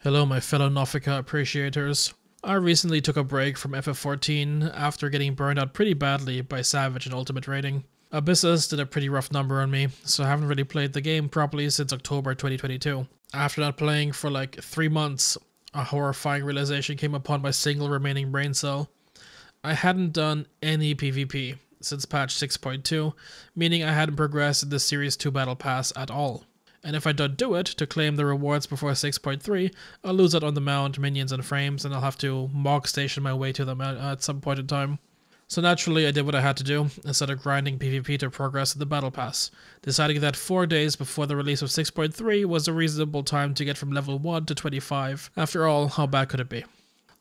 Hello my fellow Nophica appreciators. I recently took a break from FF14 after getting burned out pretty badly by Savage in Ultimate Rating. Abyssus did a pretty rough number on me, so I haven't really played the game properly since October 2022. After not playing for like 3 months, a horrifying realization came upon my single remaining brain cell. I hadn't done any PvP since patch 6.2, meaning I hadn't progressed in the Series 2 Battle Pass at all. And if I don't do it to claim the rewards before 6.3, I'll lose out on the mount, minions, and frames, and I'll have to mog station my way to them at some point in time. So naturally, I did what I had to do, instead of grinding PvP to progress in the Battle Pass, deciding that 4 days before the release of 6.3 was a reasonable time to get from level 1 to 25. After all, how bad could it be?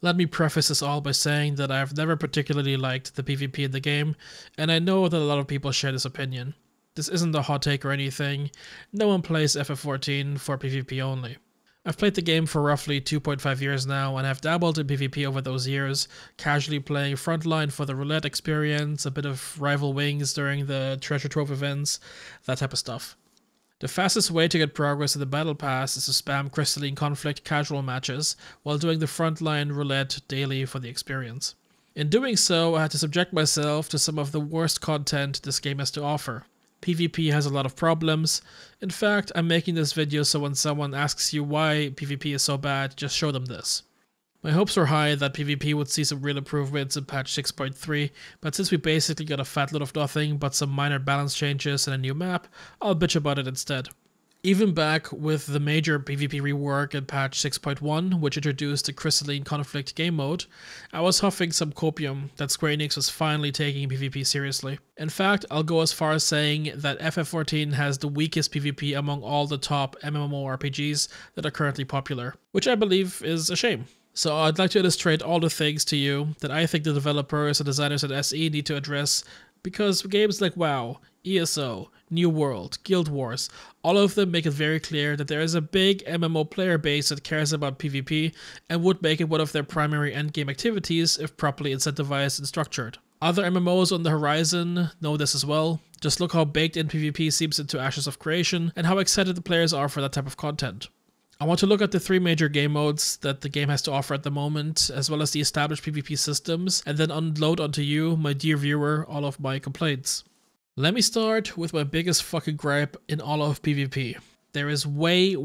Let me preface this all by saying that I've never particularly liked the PvP in the game, and I know that a lot of people share this opinion. This isn't a hot take or anything. No one plays FF14 for PvP only. I've played the game for roughly 2.5 years now, and I've dabbled in PvP over those years, casually playing Frontline for the roulette experience, a bit of rival wings during the treasure trove events, that type of stuff. The fastest way to get progress in the Battle Pass is to spam Crystalline Conflict casual matches, while doing the Frontline roulette daily for the experience. In doing so, I had to subject myself to some of the worst content this game has to offer. PvP has a lot of problems. In fact, I'm making this video so when someone asks you why PvP is so bad, just show them this. My hopes were high that PvP would see some real improvements in patch 6.3, but since we basically got a fat load of nothing but some minor balance changes and a new map, I'll bitch about it instead. Even back with the major PvP rework in patch 6.1, which introduced the Crystalline Conflict game mode, I was huffing some copium that Square Enix was finally taking PvP seriously. In fact, I'll go as far as saying that FF14 has the weakest PvP among all the top MMORPGs that are currently popular, which I believe is a shame. So I'd like to illustrate all the things to you that I think the developers and designers at SE need to address, because games like WoW, ESO, New World, Guild Wars, all of them make it very clear that there is a big MMO player base that cares about PvP and would make it one of their primary endgame activities if properly incentivized and structured. Other MMOs on the horizon know this as well. Just look how baked in PvP seeps into Ashes of Creation and how excited the players are for that type of content. I want to look at the 3 major game modes that the game has to offer at the moment, as well as the established PvP systems, and then unload onto you, my dear viewer, all of my complaints. Let me start with my biggest fucking gripe in all of PvP. There is way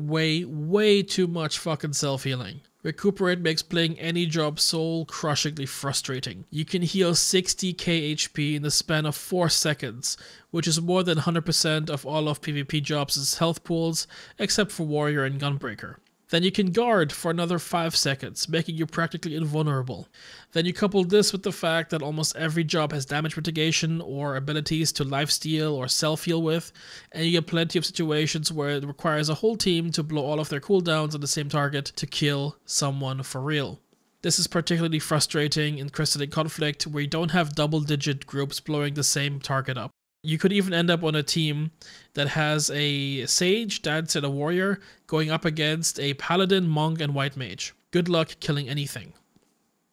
too much fucking self-healing. Recuperate makes playing any job soul-crushingly frustrating. You can heal 60k HP in the span of 4 seconds, which is more than 100% of all of PvP jobs' health pools, except for Warrior and Gunbreaker. Then you can guard for another 5 seconds, making you practically invulnerable. Then you couple this with the fact that almost every job has damage mitigation or abilities to lifesteal or self-heal with, and you get plenty of situations where it requires a whole team to blow all of their cooldowns on the same target to kill someone for real. This is particularly frustrating in Crystalline Conflict, where you don't have double-digit groups blowing the same target up. You could even end up on a team that has a Sage, Dancer, and a Warrior going up against a Paladin, Monk, and White Mage. Good luck killing anything.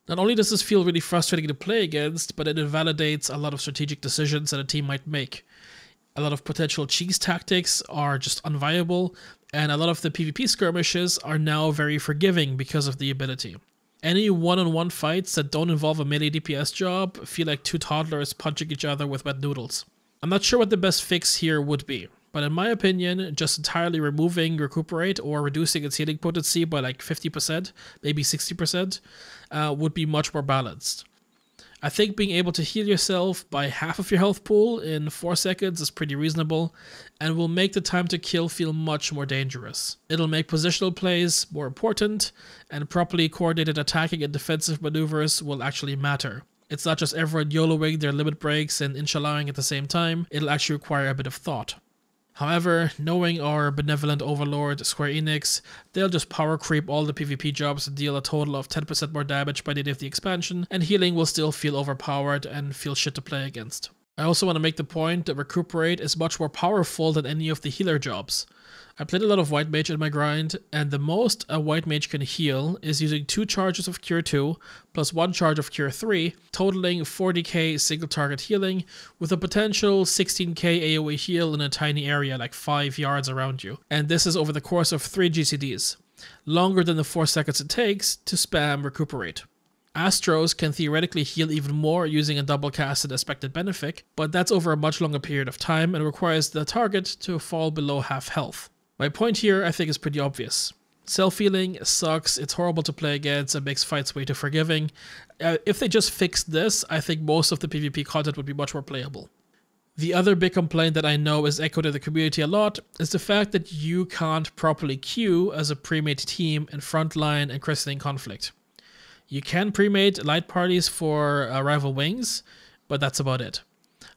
Not only does this feel really frustrating to play against, but it invalidates a lot of strategic decisions that a team might make. A lot of potential cheese tactics are just unviable, and a lot of the PvP skirmishes are now very forgiving because of the ability. Any one-on-one fights that don't involve a melee DPS job feel like 2 toddlers punching each other with wet noodles. I'm not sure what the best fix here would be, but in my opinion, just entirely removing Recuperate or reducing its healing potency by like 50%, maybe 60%, would be much more balanced. I think being able to heal yourself by half of your health pool in 4 seconds is pretty reasonable, and will make the time to kill feel much more dangerous. It'll make positional plays more important, and properly coordinated attacking and defensive maneuvers will actually matter. It's not just everyone YOLOing their limit breaks and inshallahing at the same time, it'll actually require a bit of thought. However, knowing our benevolent overlord Square Enix, they'll just power creep all the PvP jobs and deal a total of 10% more damage by the end of the expansion, and healing will still feel overpowered and feel shit to play against. I also want to make the point that Recuperate is much more powerful than any of the healer jobs. I played a lot of White Mage in my grind, and the most a White Mage can heal is using 2 charges of Cure 2 plus 1 charge of Cure 3, totaling 40k single target healing, with a potential 16k AoE heal in a tiny area like 5 yards around you. And this is over the course of 3 GCDs. longer than the 4 seconds it takes to spam Recuperate. Astros can theoretically heal even more using a double casted Expected Benefic, but that's over a much longer period of time and requires the target to fall below half health. My point here I think is pretty obvious. Self-healing sucks, it's horrible to play against, it makes fights way too forgiving. If they just fixed this, I think most of the PvP content would be much more playable. The other big complaint that I know is echoed in the community a lot is the fact that you can't properly queue as a premade team in Frontline and Crystalline Conflict. You can premade light parties for Rival Wings, but that's about it.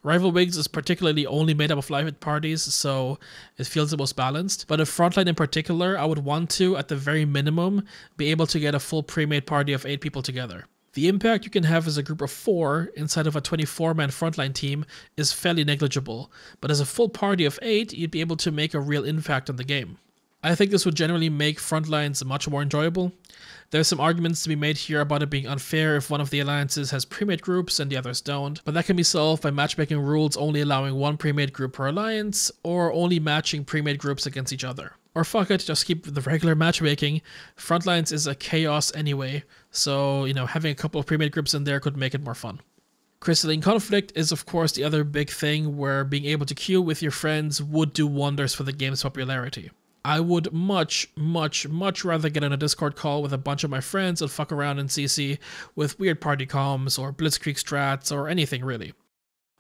Rival Wings is particularly only made up of light parties, so it feels the most balanced. But in Frontline in particular, I would want to, at the very minimum, be able to get a full premade party of 8 people together. The impact you can have as a group of 4 inside of a 24-man Frontline team is fairly negligible, but as a full party of 8, you'd be able to make a real impact on the game. I think this would generally make Frontlines much more enjoyable. There's some arguments to be made here about it being unfair if one of the alliances has premade groups and the others don't, but that can be solved by matchmaking rules only allowing 1 premade group per alliance, or only matching premade groups against each other. Or fuck it, just keep the regular matchmaking. Frontlines is a chaos anyway, so, having a couple of premade groups in there could make it more fun. Crystalline Conflict is of course the other big thing where being able to queue with your friends would do wonders for the game's popularity. I would much rather get on a Discord call with a bunch of my friends and fuck around in CC with weird party comms or blitzkrieg strats or anything really.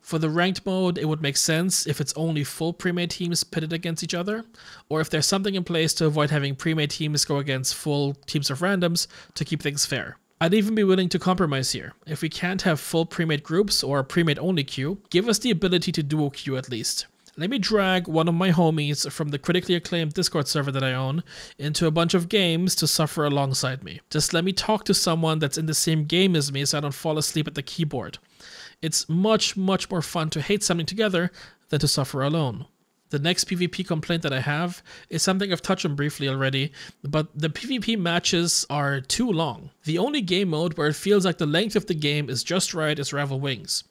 For the ranked mode, it would make sense if it's only full premade teams pitted against each other, or if there's something in place to avoid having premade teams go against full teams of randoms to keep things fair. I'd even be willing to compromise here. If we can't have full premade groups or a premade only queue, give us the ability to duo queue at least. Let me drag one of my homies from the critically acclaimed Discord server that I own into a bunch of games to suffer alongside me. Just let me talk to someone that's in the same game as me so I don't fall asleep at the keyboard. It's much more fun to hate something together than to suffer alone. The next PvP complaint that I have is something I've touched on briefly already, but the PvP matches are too long. The only game mode where it feels like the length of the game is just right is Rival Wings.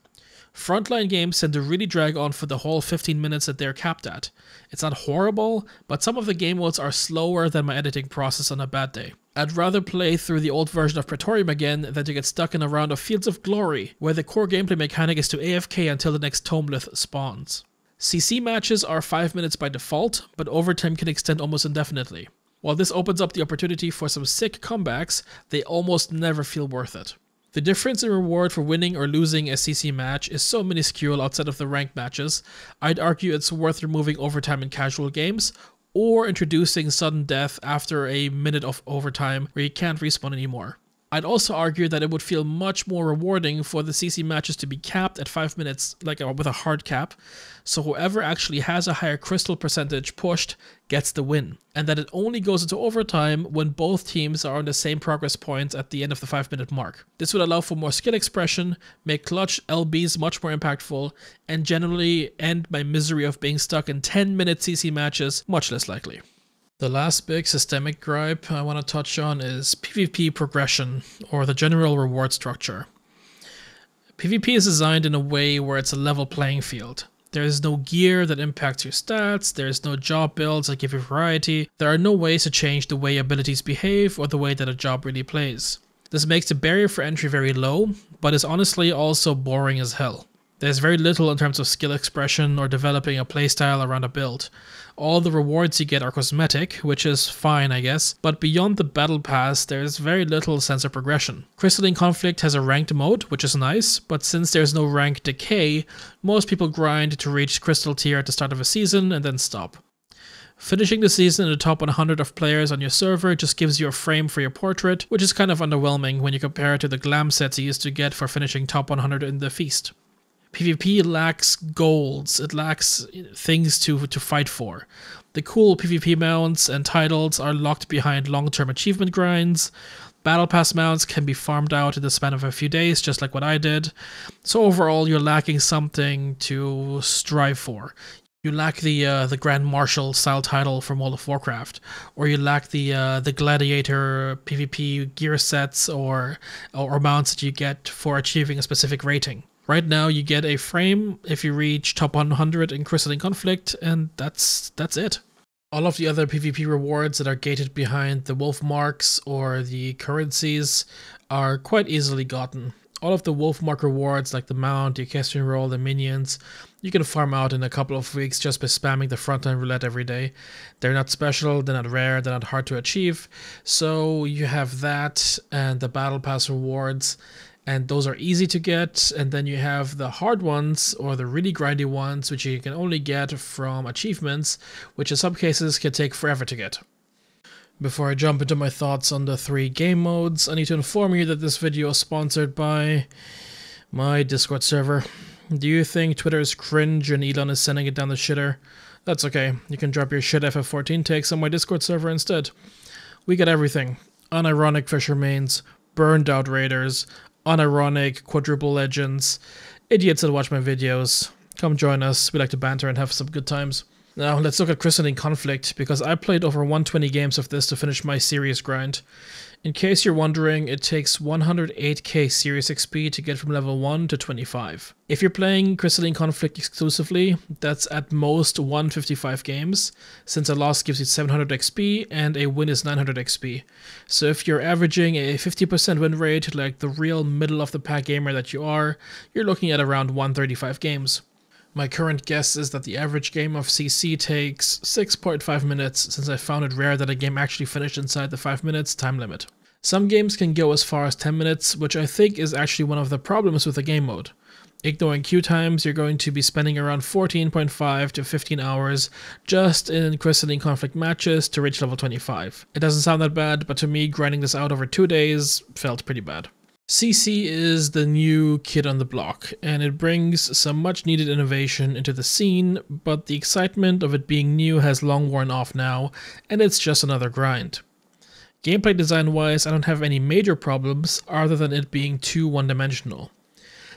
Frontline games tend to really drag on for the whole 15 minutes that they're capped at. It's not horrible, but some of the game modes are slower than my editing process on a bad day. I'd rather play through the old version of Praetorium again than to get stuck in a round of Fields of Glory, where the core gameplay mechanic is to AFK until the next Tomelith spawns. CC matches are 5 minutes by default, but overtime can extend almost indefinitely. While this opens up the opportunity for some sick comebacks, they almost never feel worth it. The difference in reward for winning or losing a CC match is so minuscule outside of the ranked matches, I'd argue it's worth removing overtime in casual games, or introducing sudden death after a minute of overtime where you can't respawn anymore. I'd also argue that it would feel much more rewarding for the CC matches to be capped at 5 minutes, like with a hard cap, so whoever actually has a higher crystal percentage pushed gets the win, and that it only goes into overtime when both teams are on the same progress points at the end of the 5-minute mark. This would allow for more skill expression, make clutch LBs much more impactful, and generally end my misery of being stuck in 10-minute CC matches much less likely. The last big systemic gripe I want to touch on is PvP progression, or the general reward structure. PvP is designed in a way where it's a level playing field. There is no gear that impacts your stats, there is no job builds that give you variety, there are no ways to change the way abilities behave or the way that a job really plays. This makes the barrier for entry very low, but is honestly also boring as hell. There's very little in terms of skill expression or developing a playstyle around a build. All the rewards you get are cosmetic, which is fine I guess, but beyond the battle pass there's very little sense of progression. Crystalline Conflict has a ranked mode, which is nice, but since there's no rank decay, most people grind to reach crystal tier at the start of a season and then stop. Finishing the season in the top 100 of players on your server just gives you a frame for your portrait, which is kind of underwhelming when you compare it to the glam sets you used to get for finishing top 100 in the feast. PvP lacks goals, it lacks things to fight for. The cool PvP mounts and titles are locked behind long-term achievement grinds. Battle Pass mounts can be farmed out in the span of a few days, just like what I did. So overall, you're lacking something to strive for. You lack the Grand Marshal style title from World of Warcraft, or you lack the Gladiator PvP gear sets or mounts that you get for achieving a specific rating. Right now you get a frame if you reach top 100 in Crystalline Conflict, and that's it. All of the other PvP rewards that are gated behind the wolf marks or the currencies are quite easily gotten. All of the wolf mark rewards like the mount, the equestrian roll, the minions, you can farm out in a couple of weeks just by spamming the frontline roulette every day. They're not special, they're not rare, they're not hard to achieve. So you have that and the battle pass rewards, and those are easy to get. And then you have the hard ones or the really grindy ones, which you can only get from achievements, which in some cases can take forever to get. Before I jump into my thoughts on the 3 game modes, I need to inform you that this video is sponsored by my Discord server. Do you think Twitter is cringe and Elon is sending it down the shitter? That's okay, you can drop your shit FF14 takes on my Discord server instead. We get everything. Unironic Fisher mains, burned out raiders, unironic quadruple legends, idiots that watch my videos. Come join us, we like to banter and have some good times. Now let's look at Crystalline Conflict, because I played over 120 games of this to finish my serious grind. In case you're wondering, it takes 108k serious XP to get from level 1 to 25. If you're playing Crystalline Conflict exclusively, that's at most 155 games, since a loss gives you 700 XP and a win is 900 XP. So if you're averaging a 50% win rate, like the real middle of the pack gamer that you are, you're looking at around 135 games. My current guess is that the average game of CC takes 6.5 minutes, since I found it rare that a game actually finished inside the 5 minutes time limit. Some games can go as far as 10 minutes, which I think is actually one of the problems with the game mode. Ignoring queue times, you're going to be spending around 14.5 to 15 hours just in Crystalline Conflict matches to reach level 25. It doesn't sound that bad, but to me, grinding this out over 2 days felt pretty bad. CC is the new kid on the block, and it brings some much needed innovation into the scene, but the excitement of it being new has long worn off now, and it's just another grind. Gameplay design wise, I don't have any major problems other than it being too one-dimensional.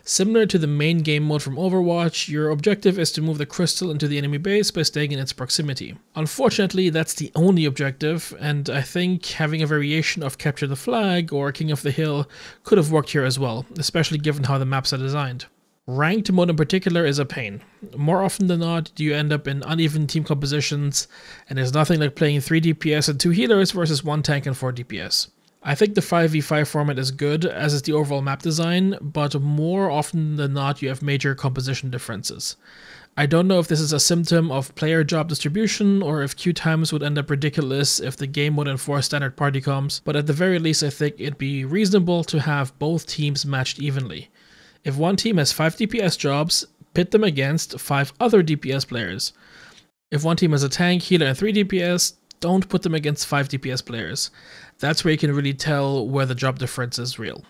Similar to the main game mode from Overwatch, your objective is to move the crystal into the enemy base by staying in its proximity. Unfortunately, that's the only objective, and I think having a variation of Capture the Flag or King of the Hill could have worked here as well, especially given how the maps are designed. Ranked mode in particular is a pain. More often than not, you end up in uneven team compositions, and there's nothing like playing 3 DPS and 2 healers versus 1 tank and 4 DPS. I think the 5v5 format is good, as is the overall map design, but more often than not you have major composition differences. I don't know if this is a symptom of player job distribution, or if queue times would end up ridiculous if the game would enforce standard party comms, but at the very least I think it'd be reasonable to have both teams matched evenly. If one team has 5 DPS jobs, pit them against 5 other DPS players. If one team has a tank, healer and 3 DPS, don't put them against 5 DPS players. That's where you can really tell where the job difference is real.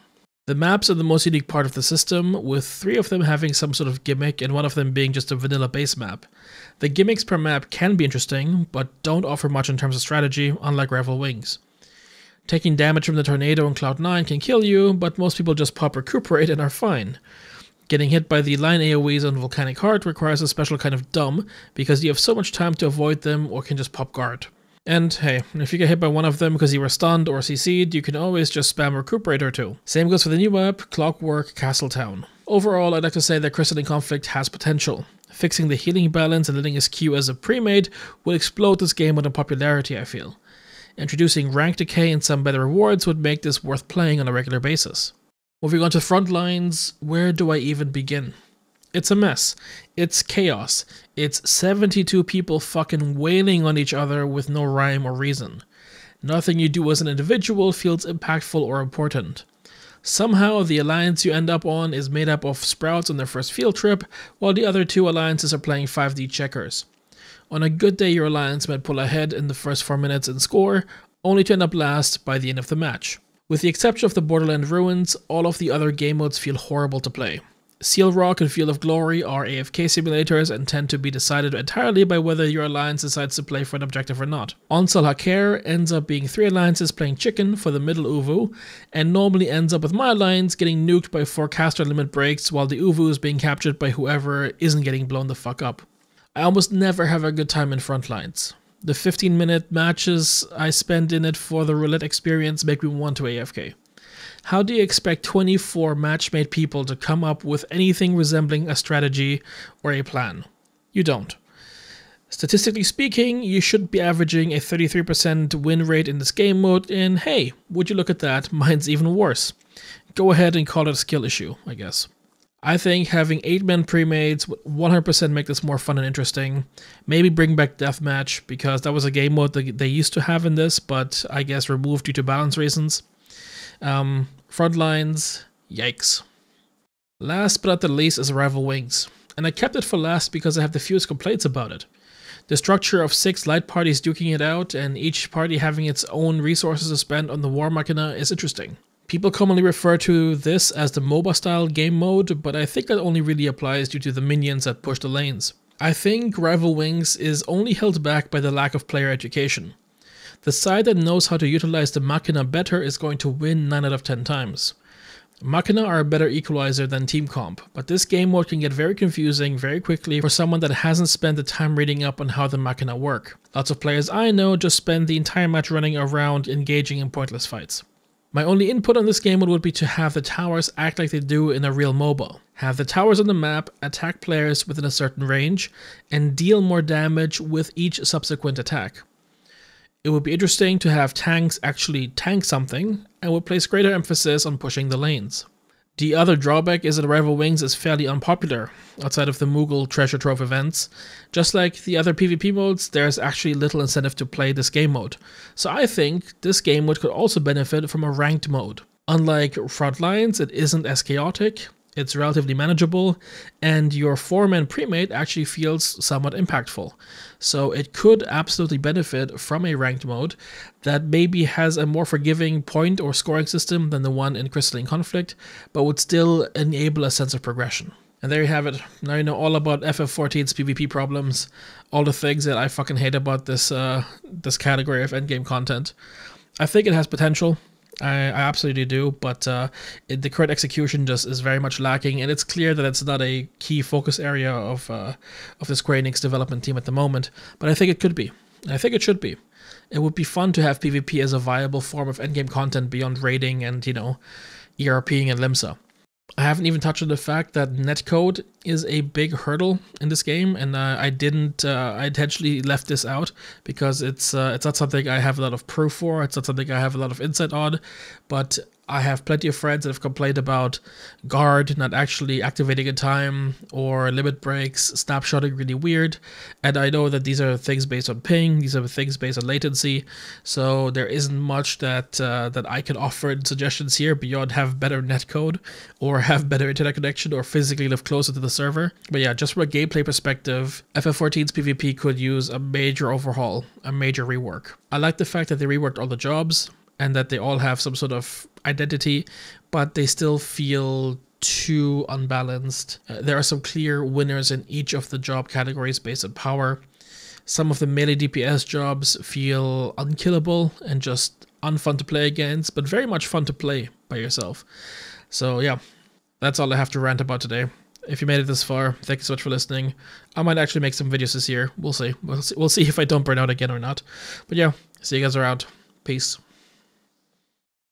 The maps are the most unique part of the system, with 3 of them having some sort of gimmick and one of them being just a vanilla base map. The gimmicks per map can be interesting, but don't offer much in terms of strategy, unlike Rival Wings. Taking damage from the tornado in Cloud 9 can kill you, but most people just pop Recuperate and are fine. Getting hit by the line AoEs on Volcanic Heart requires a special kind of dumb, because you have so much time to avoid them or can just pop guard. And hey, if you get hit by one of them because you were stunned or CC'd, you can always just spam Recuperate or 2. Same goes for the new map, Clockwork Castletown. Overall, I'd like to say that Crystalline Conflict has potential. Fixing the healing balance and letting his queue as a premade will explode this game in popularity, I feel. Introducing rank decay and some better rewards would make this worth playing on a regular basis. Moving on to Frontlines, where do I even begin? It's a mess. It's chaos. It's 72 people fucking wailing on each other with no rhyme or reason. Nothing you do as an individual feels impactful or important. Somehow, the alliance you end up on is made up of Sprouts on their first field trip, while the other 2 alliances are playing 5D checkers. On a good day, your alliance might pull ahead in the first 4 minutes and score, only to end up last by the end of the match. With the exception of the Borderland Ruins, all of the other game modes feel horrible to play. Seal Rock and Field of Glory are AFK simulators and tend to be decided entirely by whether your alliance decides to play for an objective or not. Onsal Haker ends up being 3 alliances playing chicken for the middle Uvu, and normally ends up with my alliance getting nuked by 4 caster limit breaks while the Uvu is being captured by whoever isn't getting blown the fuck up. I almost never have a good time in Frontlines. The 15-minute matches I spend in it for the roulette experience make me want to AFK. How do you expect 24 matchmade people to come up with anything resembling a strategy or a plan? You don't. Statistically speaking, you should be averaging a 33% win rate in this game mode, and hey, would you look at that, mine's even worse. Go ahead and call it a skill issue, I guess. I think having 8-man premades would 100% make this more fun and interesting. Maybe bring back deathmatch, because that was a game mode that they used to have in this, but I guess removed due to balance reasons. Frontlines, yikes. Last but not the least is Rival Wings, and I kept it for last because I have the fewest complaints about it. The structure of 6 light parties duking it out, and each party having its own resources to spend on the war machina is interesting. People commonly refer to this as the MOBA style game mode, but I think that only really applies due to the minions that push the lanes. I think Rival Wings is only held back by the lack of player education. The side that knows how to utilize the machina better is going to win 9 out of 10 times. Machina are a better equalizer than team comp, but this game mode can get very confusing very quickly for someone that hasn't spent the time reading up on how the machina work. Lots of players I know just spend the entire match running around engaging in pointless fights. My only input on this game mode would be to have the towers act like they do in a real MOBA. Have the towers on the map attack players within a certain range, and deal more damage with each subsequent attack. It would be interesting to have tanks actually tank something, and would place greater emphasis on pushing the lanes. The other drawback is that Rival Wings is fairly unpopular outside of the Moogle treasure trove events. Just like the other PvP modes, there's actually little incentive to play this game mode. So I think this game mode could also benefit from a ranked mode. Unlike Frontlines, it isn't as chaotic, it's relatively manageable, and your 4-man premade actually feels somewhat impactful. So it could absolutely benefit from a ranked mode that maybe has a more forgiving point or scoring system than the one in Crystalline Conflict, but would still enable a sense of progression. And there you have it. Now you know all about FF14's PvP problems, all the things that I fucking hate about this this category of endgame content. I think it has potential. I absolutely do, but the current execution just is very much lacking, and it's clear that it's not a key focus area of the Square Enix development team at the moment. But I think it could be. I think it should be. It would be fun to have PvP as a viable form of endgame content beyond raiding and, you know, ERPing and Limsa. I haven't even touched on the fact that netcode is a big hurdle in this game, and I intentionally left this out because it's not something I have a lot of proof for, it's not something I have a lot of insight on, but I have plenty of friends that have complained about guard not actually activating in time, or limit breaks, snapshotting really weird, and I know that these are things based on ping, these are things based on latency, so there isn't much that I can offer in suggestions here beyond have better netcode, or have better internet connection, or physically live closer to the server. But yeah, just from a gameplay perspective, FF14's PvP could use a major overhaul, a major rework. I like the fact that they reworked all the jobs, and that they all have some sort of identity, but they still feel too unbalanced. There are some clear winners in each of the job categories based on power. Some of the melee DPS jobs feel unkillable and just unfun to play against, but very much fun to play by yourself. So yeah, that's all I have to rant about today. If you made it this far, thank you so much for listening. I might actually make some videos this year. We'll see. We'll see if I don't burn out again or not. But yeah, see you guys around. Peace.